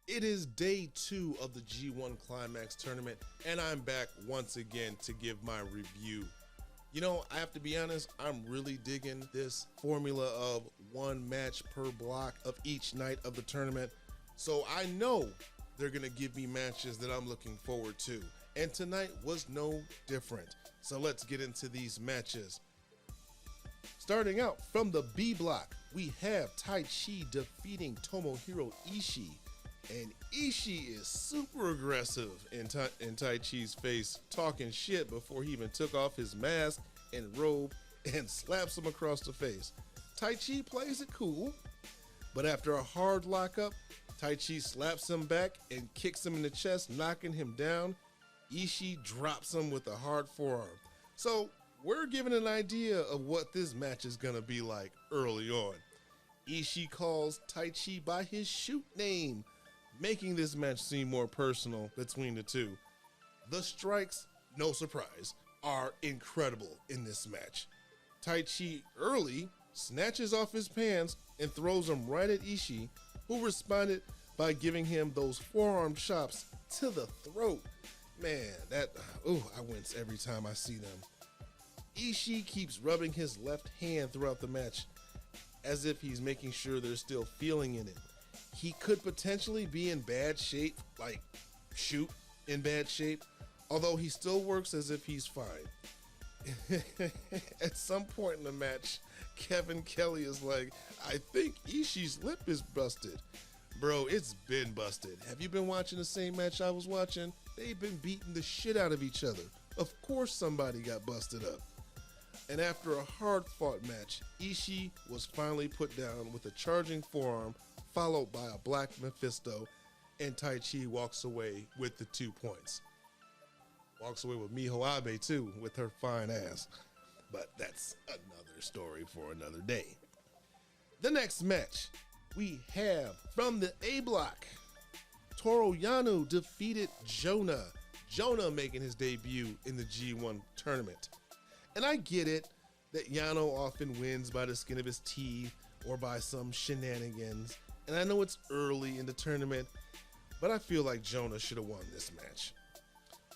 It is day 2 of the G1 Climax Tournament, and I'm back once again to give my review. You know, I have to be honest, I'm really digging this formula of one match per block of each night of the tournament. So I know they're going to give me matches that I'm looking forward to. And tonight was no different. So let's get into these matches. Starting out from the B block, we have Taichi defeating Tomohiro Ishii. And Ishii is super aggressive in Taichi's face, talking shit before he even took off his mask and robe and slaps him across the face. Taichi plays it cool, but after a hard lockup, Taichi slaps him back and kicks him in the chest, knocking him down. Ishii drops him with a hard forearm. So we're given an idea of what this match is going to be like early on. Ishii calls Taichi by his shoot name, making this match seem more personal between the two. The strikes, no surprise, are incredible in this match. Taichi early snatches off his pants and throws them right at Ishii, who responded by giving him those forearm chops to the throat. Man, I wince every time I see them. Ishii keeps rubbing his left hand throughout the match as if he's making sure there's still feeling in it. He could potentially be in bad shape, like shoot in bad shape, although he still works as if he's fine. At some point in the match, Kevin Kelly is like, I think Ishii's lip is busted. Bro, it's been busted. Have you been watching the same match I was watching? They've been beating the shit out of each other. Of course somebody got busted up. And after a hard-fought match, Ishii was finally put down with a charging forearm, followed by a Black Mephisto, and Taichi walks away with the 2 points. Walks away with Miho Abe too, with her fine ass. But that's another story for another day. The next match we have from the A block. Toroiano defeated Jonah. Jonah making his debut in the G1 tournament. And I get it that Yano often wins by the skin of his teeth or by some shenanigans. And I know it's early in the tournament, but I feel like Jonah should have won this match.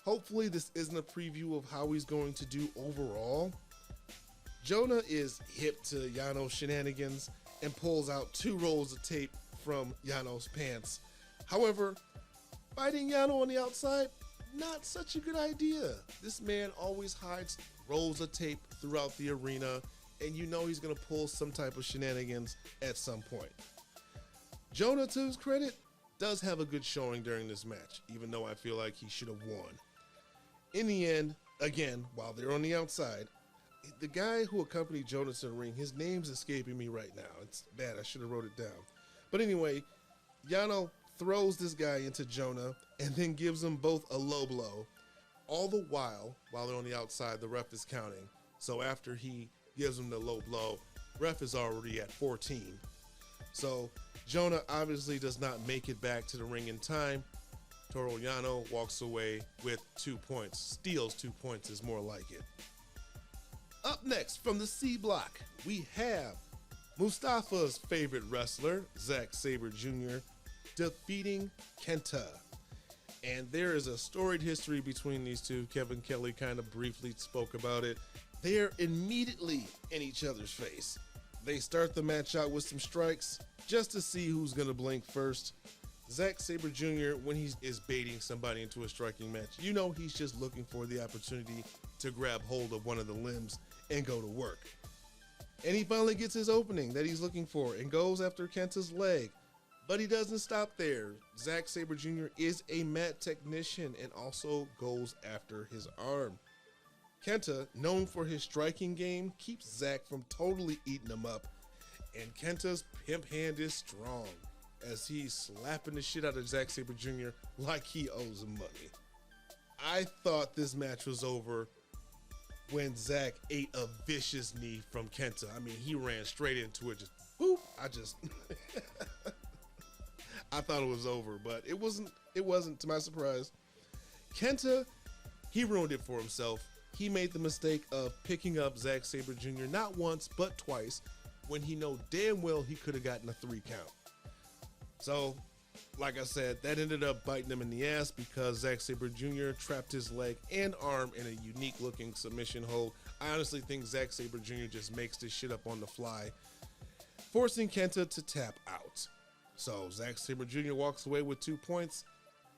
Hopefully this isn't a preview of how he's going to do overall. Jonah is hip to Yano's shenanigans and pulls out 2 rolls of tape from Yano's pants. However, fighting Yano on the outside, not such a good idea. This man always hides rolls of tape throughout the arena, and you know he's going to pull some type of shenanigans at some point. Jonah, to his credit, does have a good showing during this match, even though I feel like he should have won. In the end, again, while they're on the outside, the guy who accompanied Jonah to the ring, his name's escaping me right now. It's bad, I should have wrote it down. But anyway, Yano throws this guy into Jonah and then gives them both a low blow. All the while they're on the outside, the ref is counting. So after he gives him the low blow, ref is already at 14. So Jonah obviously does not make it back to the ring in time. Toroiano walks away with 2 points. Steals 2 points is more like it. Up next from the C block, we have Mustafa's favorite wrestler, Zack Sabre Jr., defeating Kenta. And there is a storied history between these two. Kevin Kelly kind of briefly spoke about it. They're immediately in each other's face. They start the match out with some strikes just to see who's going to blink first. Zack Sabre Jr., when he is baiting somebody into a striking match, you know he's just looking for the opportunity to grab hold of one of the limbs and go to work. And he finally gets his opening that he's looking for and goes after Kenta's leg. But he doesn't stop there. Zack Sabre Jr. is a mat technician and also goes after his arm. Kenta, known for his striking game, keeps Zack from totally eating him up. And Kenta's pimp hand is strong as he's slapping the shit out of Zack Sabre Jr. like he owes him money. I thought this match was over when Zack ate a vicious knee from Kenta. I mean, he ran straight into it, just boop. I thought it was over, but it wasn't to my surprise. Kenta, he ruined it for himself. He made the mistake of picking up Zack Sabre Jr. not once, but twice, when he know damn well he could have gotten a 3 count. So like I said, that ended up biting him in the ass because Zack Sabre Jr. trapped his leg and arm in a unique-looking submission hold. I honestly think Zack Sabre Jr. just makes this shit up on the fly, forcing Kenta to tap out. So Zack Sabre Jr. walks away with 2 points,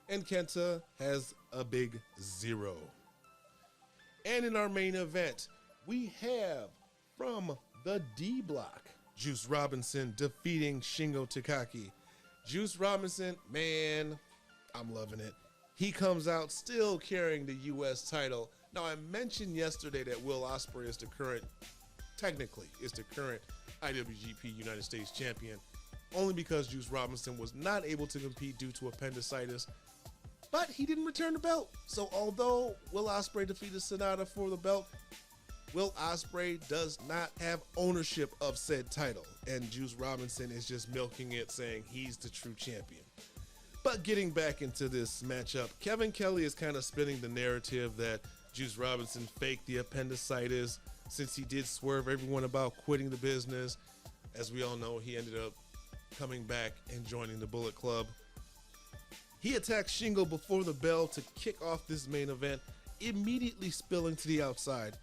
and Kenta has a big 0. And in our main event, we have from the D block, Juice Robinson defeating Shingo Takagi. Juice Robinson, man, I'm loving it. He comes out still carrying the U.S. title. Now, I mentioned yesterday that Will Ospreay is the current IWGP United States champion, only because Juice Robinson was not able to compete due to appendicitis, but he didn't return the belt. So although Will Ospreay defeated Sonata for the belt, Will Ospreay does not have ownership of said title, and Juice Robinson is just milking it, saying he's the true champion. But getting back into this matchup, Kevin Kelly is kind of spinning the narrative that Juice Robinson faked the appendicitis since he did swerve everyone about quitting the business. As we all know, he ended up coming back and joining the Bullet Club. He attacks Shingo before the bell to kick off this main event, immediately spilling to the outside.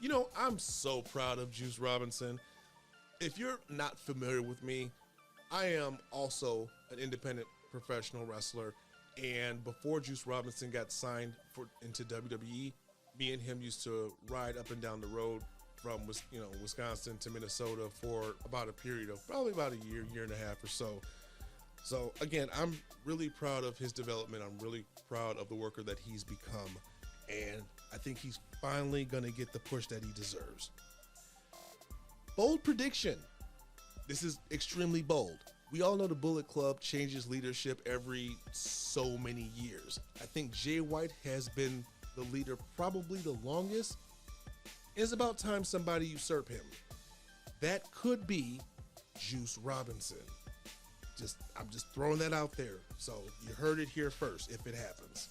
You know, I'm so proud of Juice Robinson. If you're not familiar with me, I am also an independent professional wrestler. And before Juice Robinson got signed into WWE, me and him used to ride up and down the road from Wisconsin to Minnesota for about a period of probably about a year and a half or so. So again, I'm really proud of his development. I'm really proud of the worker that he's become. And I think he's finally going to get the push that he deserves. Bold prediction. This is extremely bold. We all know the Bullet Club changes leadership every so many years. I think Jay White has been the leader probably the longest. It's about time somebody usurp him. That could be Juice Robinson. I'm just throwing that out there. So you heard it here first if it happens.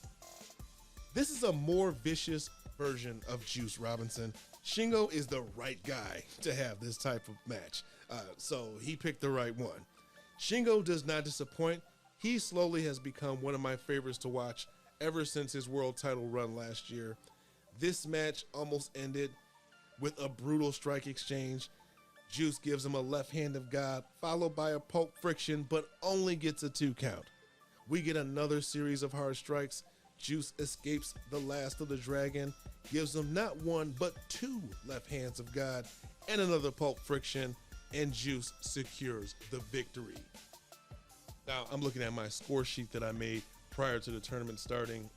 This is a more vicious version of Juice Robinson. Shingo is the right guy to have this type of match. So he picked the right one. Shingo does not disappoint. He slowly has become one of my favorites to watch ever since his world title run last year. This match almost ended with a brutal strike exchange. Juice gives him a left hand of God, followed by a poke friction, but only gets a 2 count. We get another series of hard strikes. Juice escapes the last of the dragon, gives him not 1, but 2 left hands of God, and another poke friction, and Juice secures the victory. Now, I'm looking at my score sheet that I made prior to the tournament starting.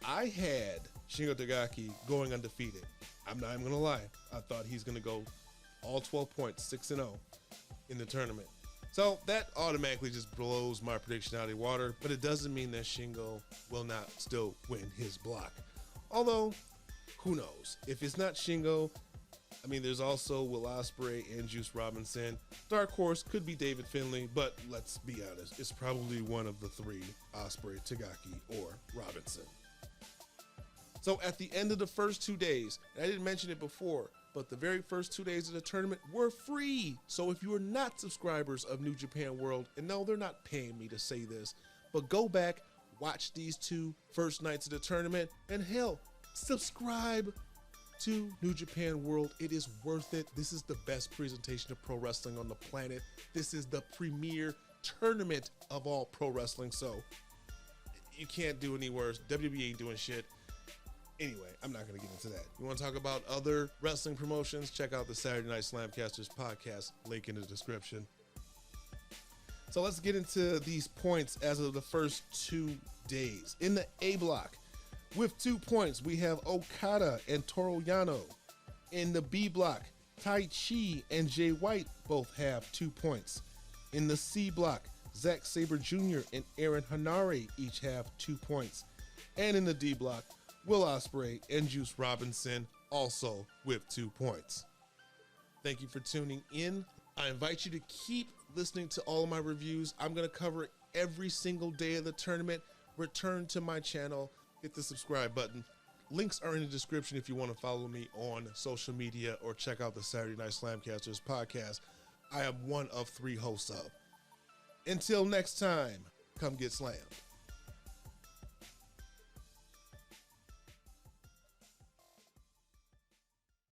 I had Shingo Takagi going undefeated. I'm not even going to lie. I thought he's going to go all 12 points, 6-0 in the tournament. So that automatically just blows my prediction out of the water, but it doesn't mean that Shingo will not still win his block. Although, who knows? If it's not Shingo, I mean, there's also Will Ospreay and Juice Robinson. Dark horse could be David Finlay, but let's be honest, it's probably one of the 3, Ospreay, Takagi, or Robinson. So at the end of the first 2 days, and I didn't mention it before, but the very first 2 days of the tournament were free. So if you are not subscribers of New Japan World, and no, they're not paying me to say this, but go back, watch these 2 first nights of the tournament, and hell, subscribe to New Japan World. It is worth it. This is the best presentation of pro wrestling on the planet. This is the premier tournament of all pro wrestling, so you can't do any worse. WWE ain't doing shit. Anyway, I'm not going to get into that. You want to talk about other wrestling promotions? Check out the Saturday Night SlamCasters podcast, link in the description. So let's get into these points as of the first 2 days. In the A block, with 2 points, we have Okada and Toroiano. In the B block, Taichi and Jay White both have 2 points. In the C block, Zack Sabre Jr. and Aaron Hanare each have 2 points. And in the D block, Will Ospreay and Juice Robinson also with 2 points. Thank you for tuning in. I invite you to keep listening to all of my reviews. I'm going to cover every single day of the tournament. Return to my channel, hit the subscribe button. Links are in the description if you want to follow me on social media or check out the Saturday Night SlamCasters podcast I am one of 3 hosts of. Until next time, come get slammed.